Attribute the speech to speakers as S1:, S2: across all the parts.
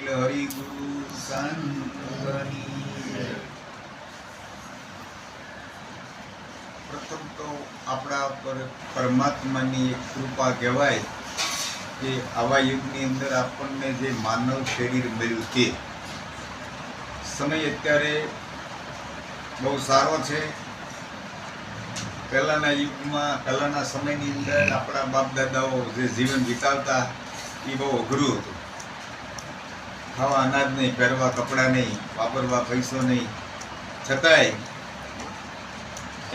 S1: બોલ હરિ ગુરુ સંતની. પ્રથમ તો આપણા પર પરમાત્માની એક કૃપા કહેવાય કે આવા યુગની અંદર આપણને જે માનવ શરીર મળ્યું તે સમય અત્યારે બહુ સારો છે. પહેલાંના યુગમાં પહેલાંના સમયની અંદર આપણા બાપ દાદાઓ જે જીવન વિતાવતા એ બહુ અઘરું હતું. ખાવા અનાજ નહીં, પહેરવા કપડાં નહીં, વાપરવા પૈસો નહીં, છતાંય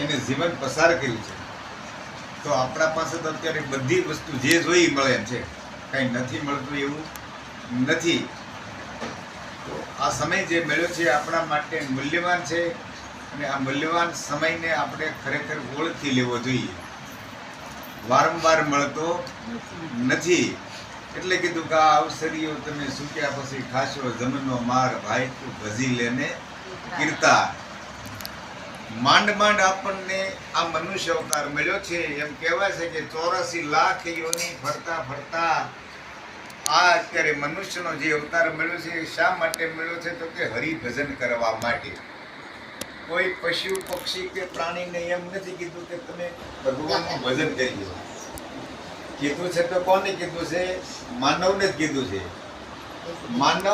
S1: એને જીવન પસાર કર્યું છે. તો આપણા પાસે તો અત્યારે બધી વસ્તુ જે જોઈ મળે એમ છે, કંઈ નથી મળતું એવું નથી. તો આ સમય જે મળ્યો છે આપણા માટે મૂલ્યવાન છે અને આ મૂલ્યવાન સમયને આપણે ખરેખર ઓળખી લેવો જોઈએ. વારંવાર મળતો નથી એટલે કીધું કે આ અવસરીઓ તમે સૂક્યા પછી ખાશો જમનો માર, ભાઈ તું ભજી લેને કીર્તા. માંડ માંડ આપણને આ મનુષ્ય અવતાર મળ્યો છે. એમ કહેવાય છે કે 84 લાખ યોની ફરતા ફરતા આ અત્યારે મનુષ્યનો જે અવતાર મળ્યો છે શા માટે મળ્યો છે? તો કે હરિભજન કરવા માટે. કોઈ પશુ પક્ષી કે પ્રાણીને એમ નથી કીધું કે તમે ભગવાનનું ભજન કરી દો. કીધું છે તો કોને કીધું છે? માનવને જ કીધું છે. માનવ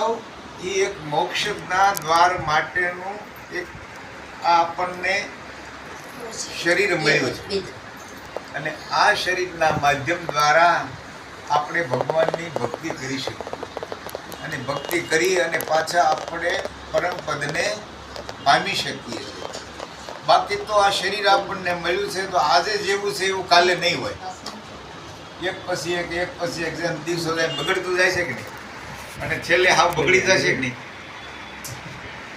S1: એ એક મોક્ષના દ્વાર માટેનું એક આપણને શરીર મળ્યું છે અને આ શરીરના માધ્યમ દ્વારા આપણે ભગવાનની ભક્તિ કરી શકીએ અને ભક્તિ કરી અને પાછા આપણે પરમ પદને પામી શકીએ છીએ. બાકી તો આ શરીર આપણને મળ્યું છે તો આજે જેવું છે એવું કાલે નહીં હોય. એક પછી એક જેમ દિવસો જાય બગડતું જાય છે કે નહીં, અને છેલ્લે હાવ બગડી જશે કે નહીં.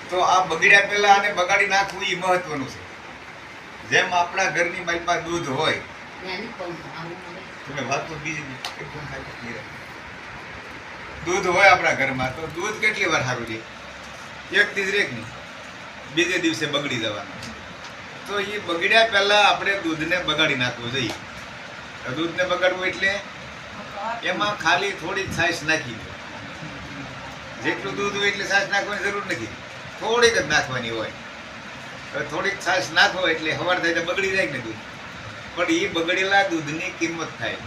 S1: તો આ બગડ્યા પહેલા આને બગાડી નાખવું એ મહત્વનું છે. જેમ આપણા ઘરની માલપા દૂધ હોય, તમે વાત તો બીજી દૂધ હોય આપણા ઘરમાં, તો દૂધ કેટલી વાર સારું રહે? એક દિવસ રેક નહીં, બીજે દિવસે બગડી જવાનું. તો એ બગડ્યા પહેલા આપણે દૂધને બગાડી નાખવું જોઈએ. દૂધને બગાડવું એટલે એમાં ખાલી થોડી છાશ નાખી દો. જેટલું દૂધ હોય એટલે છાશ નાખવાની જરૂર નથી, થોડીક જ નાખવાની હોય. થોડીક છાશ નાખો એટલે સવાર થાય તો બગડી જાય ને દૂધ. પણ એ બગડેલા દૂધની કિંમત થાય.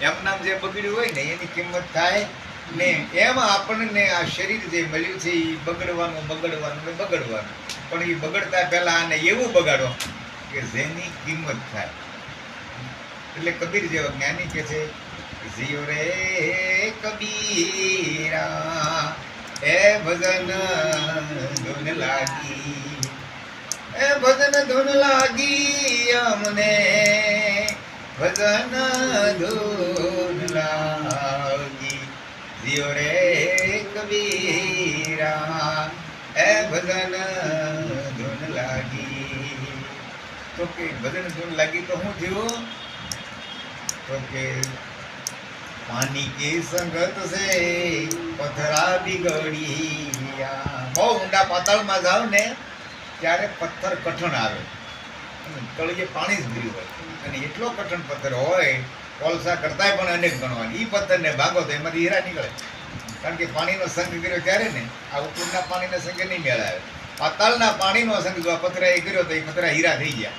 S1: એમ નામ જે બગડ્યું હોય ને એની કિંમત થાય ને. એમ આપણને આ શરીર જે મળ્યું છે એ બગડવાનું ને બગડવાનું. પણ એ બગડતા પહેલા આને એવું બગાડો કે જેની કિંમત થાય. એટલે કબીર જેવા જ્ઞાની કે છે, જીઓ રે કબીરા એ ભજન ધૂન લાગી, એ ભજન ધૂન લાગી અમને, ભજન ધૂન લાગી. જીઓ રે કબીરા એ ભજન ધૂન લાગી. તો કે ભજન ધૂન લાગી તો શું થયું? તો કે પાણી की संगत से पत्थरा बिगड़िया. બહુ ઊંડા પાતાળમાં જાવ ને ત્યારે પથ્થર કઠણ આવે, તળિયે પાણી જ ભર્યું હોય અને એટલો કઠણ પથ્થર હોય કોલસા કરતાંય પણ અનેક ગણવાની. એ પથ્થરને ભાગો તો એમાંથી હીરા નીકળે. કારણ કે પાણીનો સંગ કર્યો ત્યારે ને આ ઉપરના પાણીના સંગે નહીં મેળ આવે. પાતાળના પાણીનો સંગ જો આ પથરા કર્યો તો એ પથરા હીરા થઈ ગયા,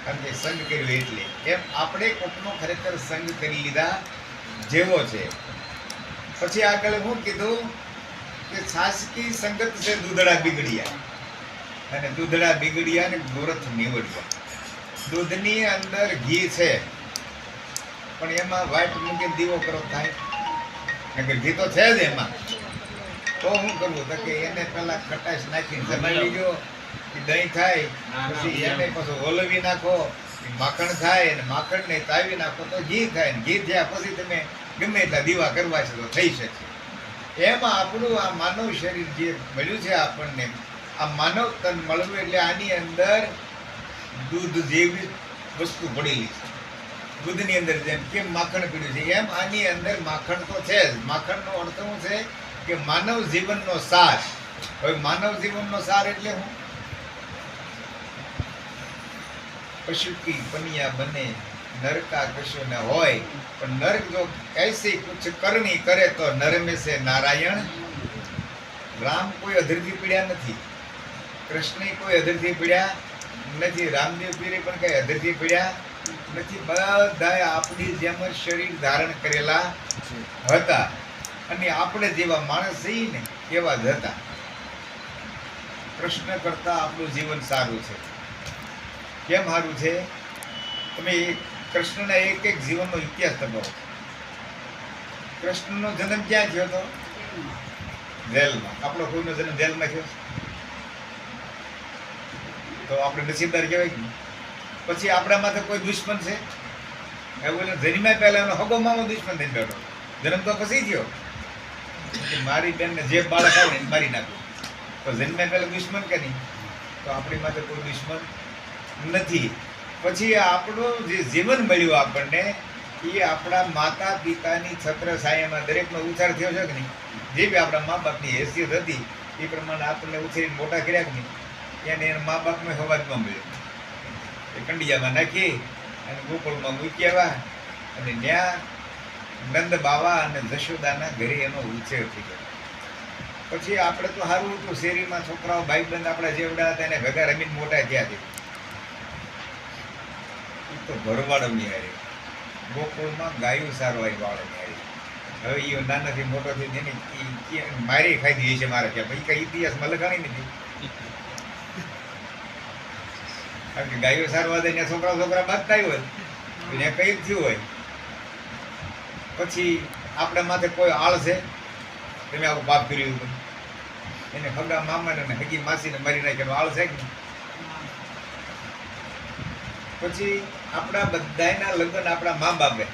S1: કારણ કે સંગ કર્યો એટલે. એમ આપણે કોકનો ખરેખર સંગ કરી લીધા જેવો છે. પછી આગળ શું કીધું કે છાશ કી સંગત છે દૂધડા બિગડ્યા, અને દૂધડા બિગડ્યા ને ગોરથ નીવડ્યા. દૂધની અંદર ઘી છે પણ એમાં વાઈટ મૂકીને દીવો કરો થાય, ઘી તો છે જ એમાં. તો શું કરવું? તો કે એને પેલા ખટાશ નાખીને જમાવી લીધો, દહીં થાય, પછી એને પછી ઓલવી નાખો, માખણ થાય, અને માખણને તાવી નાખો તો ઘી થાય, ને ઘી થયા પછી તમે ગમે એટલા દીવા કરવા છે તો થઈ શકે. એમાં આપણું આ માનવ શરીર જે મળ્યું છે આપણને, આ માનવ તન મળવું એટલે આની અંદર દૂધ જેવી વસ્તુ પડેલી છે. દૂધની અંદર જેમ કેમ માખણ પીડ્યું છે એમ આની અંદર માખણ તો છે જ. માખણનો અર્થ શું છે કે માનવ જીવનનો સાર. હવે માનવ જીવનનો સાર એટલે શું? પશુ કી પનિયા બને નરકા કશું ન હોય, પણ નરક જો કૈસી કુછ કરણી કરે તો નરમે સે નારાયણ. રામ કોઈ અધરથી પીડ્યા નથી, કૃષ્ણ કોઈ અધરથી પીડ્યા નથી, રામદેવ પીરે પણ કઈ અધરથી પીડ્યા નથી. બધાએ આપણી જેમ જ શરીર ધારણ કરેલા હતા અને આપણે જેવા માણસ છીએ ને એવા જ હતા. કૃષ્ણ કરતા આપણું જીવન સારું છે. કેમ સારું છે? તમે કૃષ્ણના એક એક જીવનનો ઇતિહાસ તપાવો. કૃષ્ણનો જન્મ ક્યાં થયો હતો? જેલમાં. આપણો કોઈનો જન્મ જેલમાં થયો તો આપણે નસીબદાર કહેવાય કે? પછી આપણા માથે કોઈ દુશ્મન છે? એવું જન્મ્યા પહેલા એનો હગો મામો દુશ્મન થઈને બેઠો. જન્મ તો પછી થયો. મારી બેનને જે બાળક આવે ને મારી નાખ્યું તો જન્મ્યા પહેલા દુશ્મન કે નહીં? તો આપણી માથે કોઈ દુશ્મન નથી. પછી આપણું જે જીવન મળ્યું આપણને એ આપણા માતા પિતાની છત્ર છાયામાં દરેકનો ઉછાર થયો છે કે નહીં? જે બી આપણા મા બાપની હેસિયત હતી એ પ્રમાણે આપણને ઉછેરીને મોટા કર્યા કે નહીં? એને એના મા બાપનો અવાજ ન મળ્યો. એ કંડિયામાં નાખી અને ગોકુળમાં મૂકી આવ્યા અને ત્યાં નંદ બાવા અને જશોદાના ઘરે એનો ઉછેર થઈ ગયો. પછી આપણે તો સારું હતું, શેરીમાં છોકરાઓ ભાઈ બંધ આપણા જેવડા હતા એને ભેગા રમીને મોટા થયા છે. એ તો ભરવાડોની હારી ગોકુળમાં ગાયું સારવાય વાળોની હારી. હવે એ નાનાથી મોટો થઈ એને મારી ખાઈ દીધી છે મારા ક્યાં. કઈ ઇતિહાસમાં લખાણી નથી. કારણ કે ગાયો સારવા દે છોકરા બાંધતા હોય ત્યાં કઈ થયું હોય. પછી આપણા માથે કોઈ આળ છે? તમે આવું પાપ કર્યું હતું એને ખગા મામાને અને હગી માસીને મારી નાખેલો આળ છે કે? પછી આપણા બધાના લગ્ન આપણા મા બાપે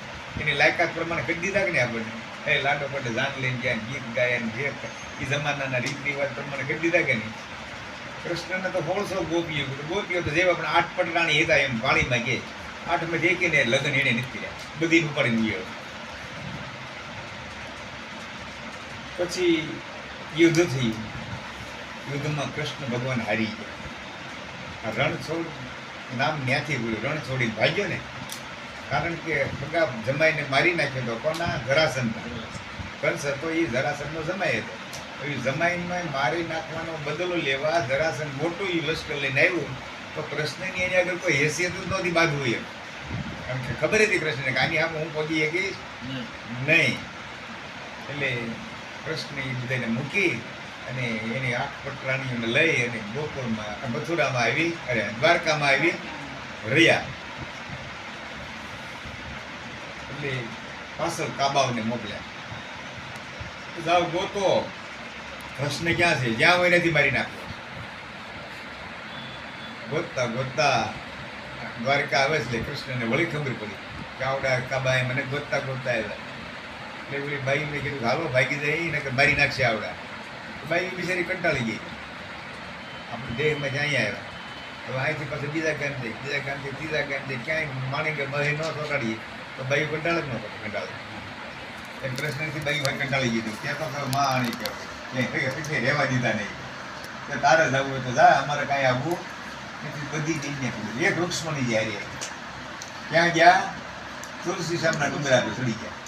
S1: એની લાયકાત પ્રમાણે કરી દીધા કે નહીં? આપણને એ લાડો પડે જાન લઈને ગયા, ગીત ગાય જે એ જમાનાના રીત રિવાજ પ્રમાણે કરી દીધા કે નહીં? કૃષ્ણને તો 1600 ગોપીઓ તો જેવા આપણે 8 પટરાણી હતા એમ વાણીમાં કે 8 દેખીને લગ્ન એને નથી કર્યા, બધી ઉપાડીને ગયો. પછી યુદ્ધ થયું. યુદ્ધમાં કૃષ્ણ ભગવાન હારી ગયા. રણછોડ નામ ન્યાથી બોલ્યું, રણ છોડીને ભાગ્યો ને. કારણ કે ભગા જમાઈને મારી નાખ્યો તો કોના? જરાસંધના. કંસ હતો એ જરાસંધનો જમાઈ હતો. જમાઈનમાં મારી નાખવાનો બદલો લેવા જરાસંધ મોટું લશ્કર લઈને આવ્યું તો કૃષ્ણની એની આગળ કોઈ હેસિયત જ નહોતી બાંધવું એમ. કારણ કે ખબર હતી કૃષ્ણને કે આની આમ હું પહોંચી શકીશ નહીં. એટલે કૃષ્ણ એ બધાને મૂકી અને એની 8 પટરાણીઓને લઈ અને ગોકુળમાં મથુરામાં આવી દ્વારકામાં આવી રહ્યા. એટલે પાછળ કાબાઓને મોકલ્યા, જાઓ ગોતો કૃષ્ણ ક્યાં છે, જ્યાં હોય નથી મારી નાખો. ગોતતા ગોતતા દ્વારકા આવે છે. કૃષ્ણને વળી ખબર પડી કે આવડા કાબાએ મને ગોતતા ગોતતા આવ્યા. એટલે પેલી બાઈને કીધું હાલો ભાગી જાય ને કે મારી નાખશે આવડા. બાઈ બિચારી કંટાળી ગઈ. આપણે દેહમાં જ્યાં આવ્યા. હવે અહીંથી પાછું બીજા ગામ જાય, ત્રીજા ગામ જાય, ક્યાંય માણી કે બહી ન ચોટાડીએ તો બાઈ કંટાળે જ ન કંટાળે. એમ કૃષ્ણથી બાઈ ભાઈ કંટાળી ગયું. ત્યાં તો માણી કે રહેવા દીધા નહીં કે તારે જવું હોય તો જા, અમારે કાંઈ આવવું નથી. બધી દિનને ખબર. એક વૃક્ષમણી જાય ક્યાં ગયા? તુલસી સામના ડુંગરા પર ચડી ગયા.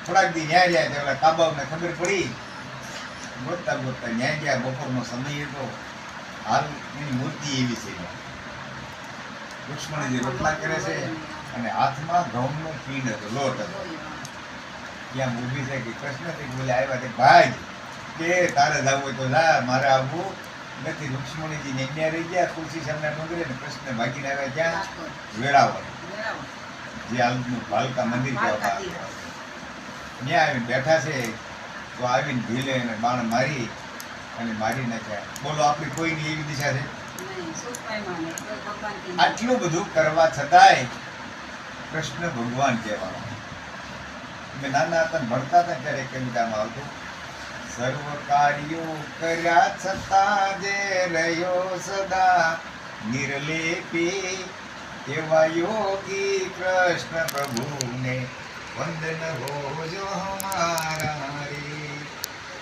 S1: થોડાક દી ન્યા રહ્યા ત્યાં કાબાઓને ખબર પડી. ગોતતા ગોતતા ન્યા ગયા. બપોરનો સમય હતો. હાલ એની મૂર્તિ એવી છે. વૃક્ષમણી જે રોટલા કરે છે અને હાથમાં ઘઉંનો પીંડ હતો, લોટ હતો. ત્યાં ઊભી છે કે કૃષ્ણથી બોલે આવ્યા કે ભાઈ કે તારે જવું હોય તો જા, મારે આવવું નથી. રૂક્ષ્મણીજી ન્યા રહી ગયા તુલસી સામના ડુંગરે ને કૃષ્ણ ભાગીને આવ્યા ત્યાં વેળાવળ, જે હાલનું ભાલકા મંદિર કહેવાતા. ત્યાં આવીને બેઠા છે તો આવીને ભીલે અને બાણ મારી અને મારી નાખ્યા. બોલો આપણી કોઈની એવી દિશા છે? આટલું બધું કરવા છતાંય કૃષ્ણ ભગવાન કહેવાનો. મેં નાના હતા ભણતા હતા ત્યારે કવિતામાં આવતું, સર્વ કાર્યો કર્યા છતાં જે રહ્યો સદા નિર્લેપી એવા યોગી કૃષ્ણ પ્રભુને વંદન હોજો હમારા રે.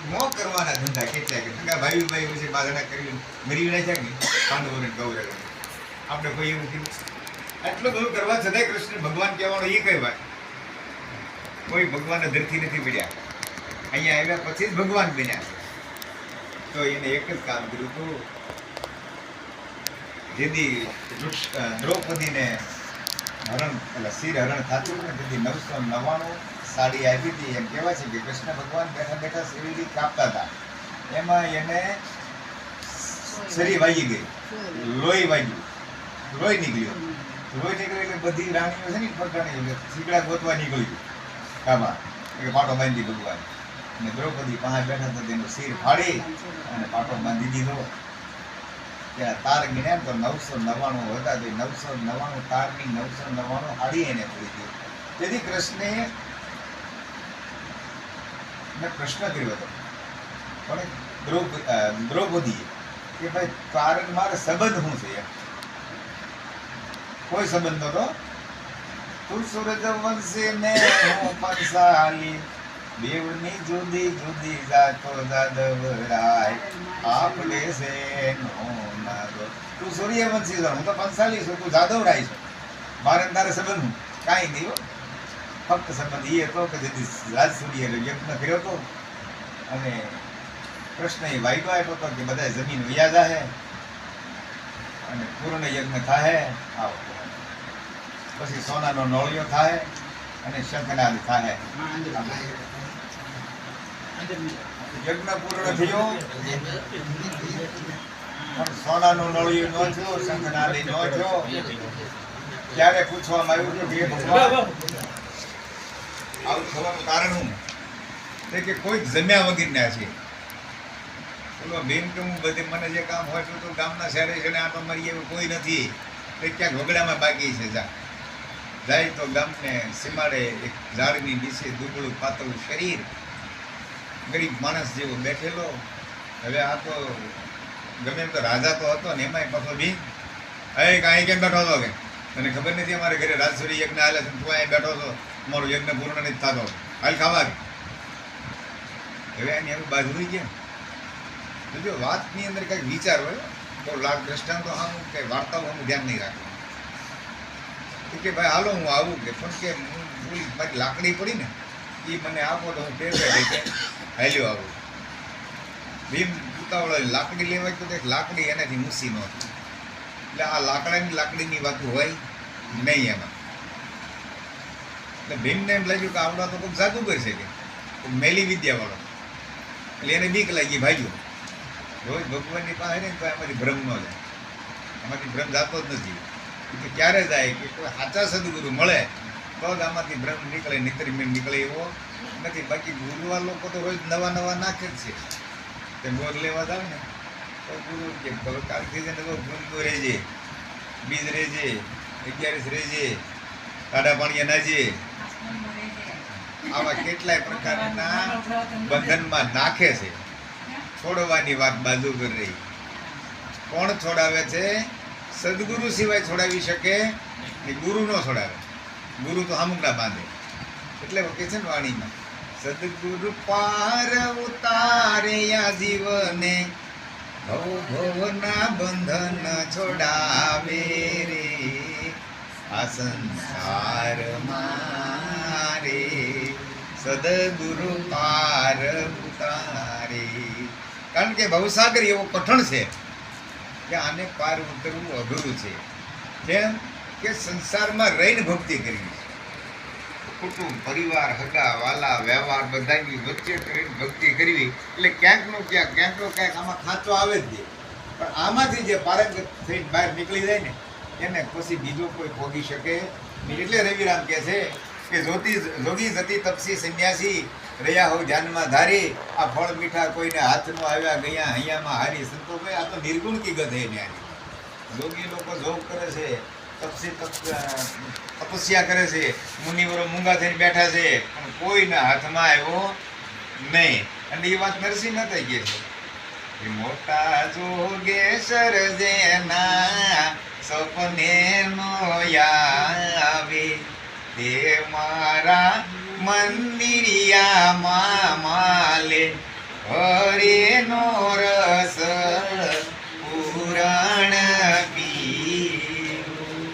S1: મો કરવાના ધંધા કેટલા કે સગા ભાઈ ભાઈ વિશે બાધણા કરી મરી નાખ્યા કે પાંડવોને ગૌરવ. આપણે કોઈ એવું કીધું આટલું બધું કરવા છતાંય કૃષ્ણ ભગવાન કહેવાનો એ કઈ વાત? કોઈ ભગવાન ધરતી નથી પડ્યા, અહીંયા આવ્યા પછી જ ભગવાન બન્યા. તો એને એક જ કામ કર્યું હતું, જેથી દ્રૌપદીને હરણ એટલે શિર હરણ થતું ને તેથી 999 સાડી આવી હતી. એમ કહેવાય છે કે કૃષ્ણ ભગવાન બેઠા બેઠા શરીર કાપતા હતા, એમાં એને શરીર વાગી ગઈ, લોહી વાગ્યું, લોહી નીકળ્યું. લોહી નીકળ્યું એટલે બધી રાણીઓ છે ને પ્રકારની શીકડા ગોતવા નીકળ્યું કામાં, એટલે પાટો બાંધી ભગવાન. અને દ્રૌપદી પાસે બેઠા હતા, તેનું શિર ફાડી અને પાટો બાંધી દીધો. ત્યાં તાર ગીને તો 999 હતા, તો 999 તારની 999 હાડી એને પૂરી હતી. તેથી કૃષ્ણે પ્રશ્ન કર્યો હતો પણ દ્રૌપદીએ કે ભાઈ તાર મારે સંબંધ શું છે? એમ કોઈ સંબંધ નતો. તું સૂરજ વંશી ને હું પંસાલી, બેવની જુદી જુદી જાતો જાદવરાય, આપણે છે નો નાગો. તું સૂર્યવંશી છો, હું તો પંસાલી છું, તું જાદવરાય છો. મારે તારે સંબંધ હું કાંઈ નહીં હો. ફક્ત સંબંધ એ હતો કે જેથી રાજસૂર્ય યજ્ઞ કર્યો હતો અને કૃષ્ણ એ વાયદો આપ્યો હતો કે બધા જમીન વયા જાહે અને પૂર્ણ યજ્ઞ થાય. આવો પછી સોનાનો નોળિયો થાય અને શંખનાદ થાય. યજ્ઞ પૂર્ણ થયો પણ સોનાનો નોળિયો ન થયો, શંખનાદ ન થયો. ત્યારે પૂછવામાં આવ્યું કે ભગવાન આવું થવાનું કારણ શું? કે કોઈ જમ્યા વગરના છે. બેન કે હું બધી મને જે કામ હોય તો ગામના શહેરે છે ને આટો મારી એવું કોઈ નથી, તો ક્યાંક વગડામાં બાકી છે. જાય તો ગામને સીમાડે એક ઝાડની નીચે દુબળું પાતળું શરીર, ગરીબ માણસ જેવો બેઠેલો. હવે આ તો ગમે એમ તો રાજા તો હતો ને, એમાંય પાછો બી હવે કાંઈ કેમ બેઠો હતો કે તને ખબર નથી અમારે ઘરે રાજસૂરી યજ્ઞ હાલે છે, તું અહીં બેઠો છો, મારો યજ્ઞ પૂર્ણ નથી થતો, હાલ ખાવા. હવે એની એમ બાજુ હોઈ ગયા. જો વાતની અંદર કંઈક વિચાર હોય તો દ્રષ્ટાંતો સામું કે વાર્તાઓ સામું ધ્યાન નહીં રાખે કે ભાઈ હાલો હું આવું કે પણ કે હું મારી લાકડી પડી ને એ મને આપો તો હું ટેવે કે હાલ્યો આવું. ભીમ ઉતાવળો લાકડી લેવાય તો લાકડી એનાથી મૂસી ન હતી. એટલે આ લાકડીની વાતો હોય નહીં એમાં. એટલે ભીમને એમ લાગ્યું કે આવડા તો કોઈ જાદુગર છે કે મેલી વિદ્યાવાળો, એટલે એને બીક લાગી ભાગ્યો. રોજ ભગવાનની પાસે ને તો એમાંથી ભ્રમ ન જાય, એમાંથી ભ્રમ જતો જ નથી. કે ક્યારે જાય કે કોઈ સાચા સદગુરુ મળે તો જ આમાંથી ભ્રમ નીકળે, નીકળી નીકળે એવો નથી. બાકી ગુરુવાર લોકો તો રોજ નવા નવા નાખે જ છે. તે મોર લેવા જાવ ને તો ગુરુ કે કાલથી છે ને ગુંદો રહેજે, બીજ રહેજે, 11 રહેજે, કાઢા પાણીએ નાજે, આવા કેટલાય પ્રકારના બંધનમાં નાખે છે. છોડવાની વાત બાજુ પર રહી. કોણ છોડાવે છે? સદગુરુ સિવાય છોડાવી શકે ને ગુરુ ન છોડાવે. ગુરુ તો અમુકના બાંધે. એટલે કે છે ને વાણીમાં, સદગુરુ પાર ઉતાર્યા જીવને, ભવ ભવના બંધન છોડાવે રે, આ સંસાર મારે સદગુરુ પાર ઉતારે. કારણ કે ભવસાગર એવો કઠણ છે કે આને પાર ઉતરવું અઘરું છે. કેમ કે સંસારમાં રહીને ભક્તિ કરવી, કુટુંબ પરિવાર હગા વાલા વ્યવહાર બધાની વચ્ચે કરીને ભક્તિ કરવી એટલે ક્યાંકનો ક્યાંક આમાં ખાંચો આવે જ દે. પણ આમાંથી જે પારંગત થઈને બહાર નીકળી જાય ને એને પછી બીજો કોઈ ભોગી શકે નહીં. એટલે રવિરામ કહે છે કે જોગી જતી તપસી સંન્યાસી રહ્યા હો ધ્યાનમાં ધારી, આ ફળ મીઠા કોઈને હાથમાં આવ્યા ગયા હૈયામાં હારી. સંતો ભાઈ આ તો નિર્ગુણ કી ગત હે ન્યારી. જોગી લોકો જોગ કરે છે, તપસ્યા કરે છે, મુનિવરો મૂંગા થઈને બેઠા છે, પણ કોઈના હાથમાં આવ્યો નહીં. અને એ વાત નરસિંહ ન થઈ ગઈ છે. મોટા જોગેશ્વર જેના સપને નો આવે, તે મારા મંદિરિયામાં માલે હરિનો રસ પુરાણ પીવું.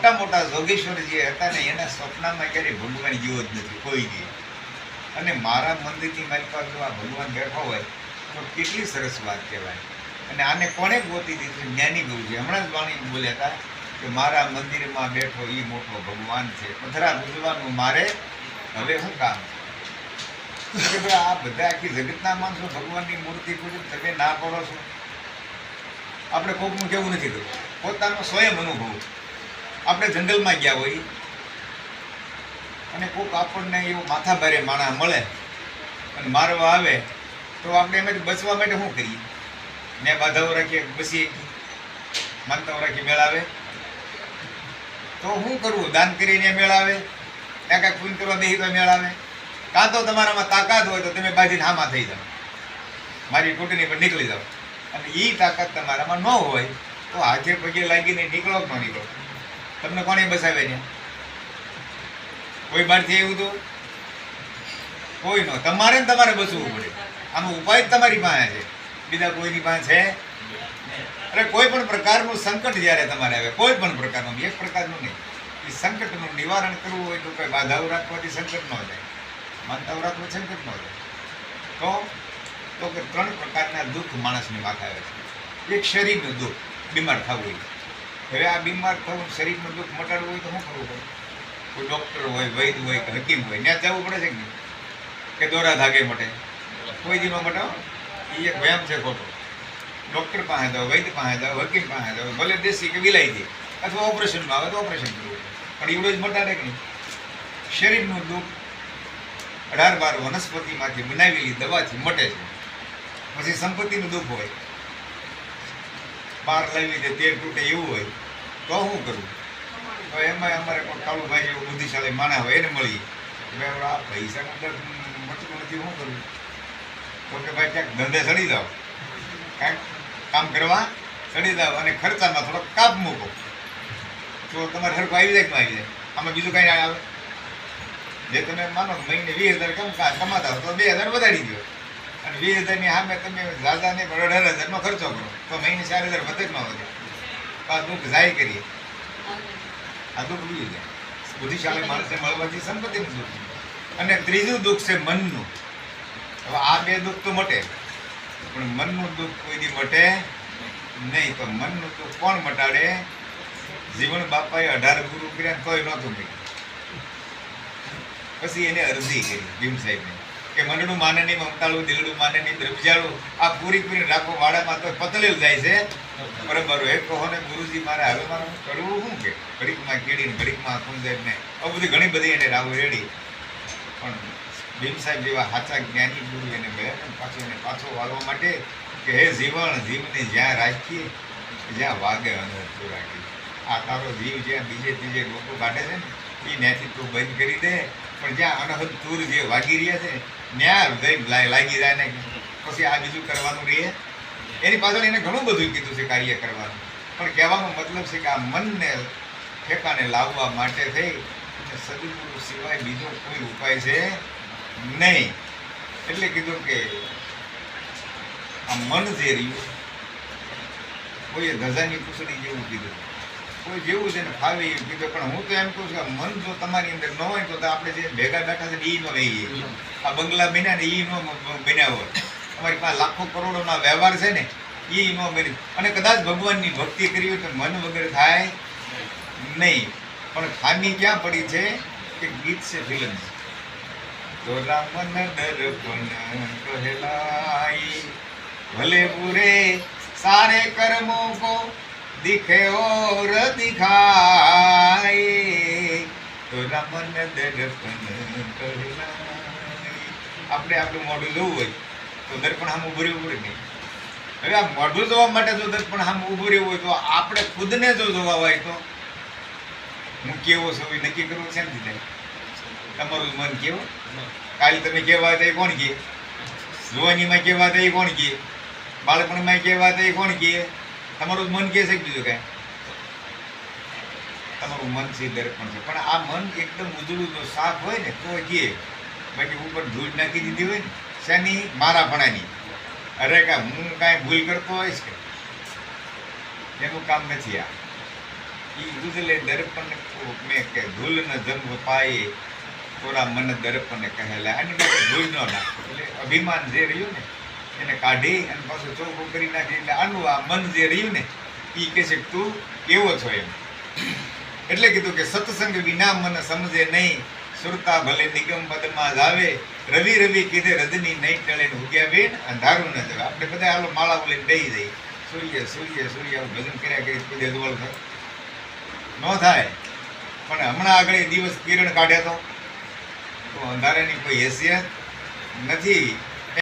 S1: મોટા મોટા જોગેશ્વર જે હતા ને એના સ્વપ્નમાં ક્યારેય ભગવાન જેવો જ નથી કોઈ દી. અને મારા મંદિરની મારી પાસે જો આ ભગવાન બેઠો હોય તો કેટલી સરસ વાત કહેવાય. અને આને કોણે ગોતી દીધું? જ્ઞાની ગુરુજી હમણાં જ વાણી બોલ્યા હતા કે મારા મંદિરમાં બેઠો એ મોટો ભગવાન છે, પથરા પૂજવાનું મારે હવે શું કામ? કે ભાઈ આ બધા આખી જગતના માણસો ભગવાનની મૂર્તિ પૂજે, તમે ના પડો છો? આપણે કોકનું કેવું નથી કરવું, પોતાનો સ્વયં અનુભવ. આપણે જંગલમાં ગયા હોય અને કોક આપણને એવું માથા ભારે માણસ મળે અને મારવા આવે તો આપણે એમાંથી બચવા માટે શું કરીએ? ને બાધાઓ રાખીએ, બસી માનતાઓ રાખી મેળાવે તો શું કરવું? દાન કરીને મેળાવે, કાંઈક પૂન કરવા બેસી તો મેળાવે. કાં તો તમારામાં તાકાત હોય તો તમે બાજીને હામાં થઈ જાઓ, મારી ટૂંટણી પર નીકળી જાઓ. અને એ તાકાત તમારામાં ન હોય તો હાથે પગે લાગીને નીકળો કે ન નીકળો? તમને કોણે બસાવે ને? કોઈ બહારથી આવ્યું તો કોઈ ન. તમારે ને તમારે બસવું પડે. આનો ઉપાય જ તમારી પાસે છે, બીજા કોઈની પાસે છે. એટલે કોઈ પણ પ્રકારનું સંકટ જ્યારે તમારે આવે, કોઈ પણ પ્રકારનું, એક પ્રકારનું નહીં, એ સંકટનું નિવારણ કરવું હોય તો કોઈ બાધાઓ રાખવાથી સંકટ ન જાય, માનતાઓ રાખવાથી સંકટ ન જાય. તો કે 3 પ્રકારના દુઃખ માણસને માથે આવે છે. એક શરીરનું દુઃખ, બીમાર થવું હોય. હવે આ બીમાર થવું, શરીરનું દુઃખ મટાડવું હોય તો શું કરવું પડે? કોઈ ડૉક્ટર હોય, વૈદ હોય કે હકીમ હોય, ત્યાં જવું પડે છે કે નહીં? કે દોરા ધાગે મટે? કોઈ દી ન મટાવો. એ એક વહેમ છે ખોટો. ડૉક્ટર પાસે જાઓ, વૈદ પાસે જાઓ, હકીમ પાસે જાઓ, ભલે દેશી કે વિલાયતી, અથવા ઓપરેશનમાં આવે તો ઓપરેશન કરવું, પણ એવડું જ મટાડે કે નહીં? શરીરનું દુઃખ 18-12 વનસ્પતિમાંથી બનાવેલી દવાથી મટે છે. પછી સંપત્તિનું દુઃખ હોય, 12 લાવી દે 13 તૂટે એવું હોય તો શું કરવું? તો એમાં અમારે કોઈ કાળુભાઈ જેવું બુદ્ધિશાળી માણસ હોય એને મળીએ, ભાઈ આ પૈસાનું મટતું નથી, શું કરવું? તો કે ભાઈ ક્યાંક ધંધે ચડી જાઓ, કાંઈક કામ કરવા ચડી જાઓ અને ખર્ચામાં થોડોક કાપ મૂકો તો તમારે હરખું આવી જાય કે આવી જાય. આમાં બીજું કાંઈ આવે? જે તમે માનો મહિને 20,000 કમાતા હો તો 2,000 વધારી દો, અને 20,000ની સામે તમે ઝાઝા ને 18,000નો ખર્ચો કરો તો મહિને 4,000 વધે જ ન વધે. આ દુઃખ જાય કરીએ, આ દુઃખ ભૂલી જાય. બુદ્ધિશાળી માણસને મળવાથી સંપત્તિનું દુઃખ. અને ત્રીજું દુઃખ છે મનનું. હવે આ 2 દુઃખ તો મટે, પણ મનનું દુઃખ કોઈ દી મટે નહીં. તો મનનું દુઃખ કોણ મટાડે? જીવન બાપાએ 18 ગુરુ કર્યા તોય નહોતું કર્યું. પછી એને અરજી કરી ભીમ સાહેબને કે મનનું માને નહીં, મમતાળું દિલડું માને નહીં, દ્રબજાળું આ પૂરી રાખો વાડામાં તો પતલેલ જાય છે. બરાબર એ કહો ને ગુરુજી મારે હવે મારે કરવું શું? કે ઘડીકમાં કીડીને ઘડીકમાં કુંજરને આ બધી ઘણી બધી એને રાવ રેડી. પણ ભીમ સાહેબ જેવા સાચા જ્ઞાની ગુરુ એને મળ્યા ને પાછો વાળવા માટે કે હે જીવને જ્યાં રાખીએ જ્યાં વાગે અનર્થો રાખી. આ તારો જીવ જ્યાં બીજે ત્રીજે લોકો કાઢે છે ને એ ત્યાંથી તું બંધ કરી દે, પણ જ્યાં અનહદ તુર જે વાગી રહ્યા છે ત્યાં જઈ લાગી જાય ને પછી આ બીજું કરવાનું રહે. એની પાછળ એને ઘણું બધું કીધું છે કાર્ય કરવાનું, પણ કહેવાનો મતલબ છે કે આ મનને ઠેકાને લાવવા માટે થઈ સદગુરુ સિવાય બીજો કોઈ ઉપાય છે નહીં. એટલે કીધું કે આ મન જે રહ્યું કોઈએ ધજાની પૂછડી જેવું કીધું, કોઈ જેવું છે ને ફાવે એવું કીધું. પણ હું તો એમ કહું છું કે મન જો તમારી અંદર ન હોય તો આપણે જે ભેગા બેઠા છે ને એ ન રહીએ. આ બંગલા બન્યા ને એ ન બન્યા હોય, તમારી પાસે લાખો કરોડોના વ્યવહાર છે ને એ ન બની. અને કદાચ ભગવાનની ભક્તિ કરી હોય તો મન વગર થાય નહીં. પણ ખામી ક્યાં પડી છે કે ગીત છે ફિલ્મ તો રામન દર્પણ કહેલાઈ ભલે બુરે સારે કર્મો કો દિખે ઓર દિખાય તો રામન દર્પણ કહેલાઈ. આપણે આપણું મોઢું જોવું હોય તો દર્પણ સામે ઉભું રહેવું પડે નહીં. હવે આ મોઢું જોવા માટે જો દર્પણ સામે ઉભું રહેવું હોય તો આપણે ખુદને જો જોવા હોય તો હું કેવો છું એ નક્કી કરવું છે ને. તમારું મન કેવું કાલે તમે કેવા હતા એ કોણ કહે? જુવાનીમાં કેવા હતા એ કોણ કહે? બાળપણમાં કેવા હતા એ કોણ કહે? તમારું મન કહે છે કે બીજું કાંઈ? તમારું મન છે દર્પણ છે. પણ આ મન એકદમ ઉજળું જો સાફ હોય ને તો કહે, બાકી ઉપર ધૂળ નાખી દીધી હોય ને શેની? મારા ભણાની. અરે કા હું કાંઈ ભૂલ કરતો હોઈશ કે એનું કામ નથી. આ ઈ ઉજલે દર્પણ મેં કે ધૂલ ન જન્મ પાયે થોડા મન દર્પણ કહેલા. આની માટે ધૂળ ન નાખો. એટલે અભિમાન જે રહ્યું ને એને કાઢી અને પાછું ચોખ્ખું કરી નાખી. એટલે આનું આ મન જે રહ્યું ને એ કહે છે કે તું કેવો છો એમ. એટલે કીધું કે સત્સંગ વિના મન સમજે નહીં, સુરતા ભલે નિગમ પદમાં જ આવે, રવિ રવિ કીધે રજની નહીં ટળે ને ઉગ્યા બેન અંધારું ન જવે. આપણે બધા હાલો માળા બોલીને બેસી જઈએ, સૂર્ય સૂર્ય સૂર્ય ભજન કર્યા કરી કોઈ અજવાળ થાય ન થાય. પણ હમણાં આગળ દિવસ કિરણ કાઢ્યા તો અંધારાની કોઈ હેસિયત નથી.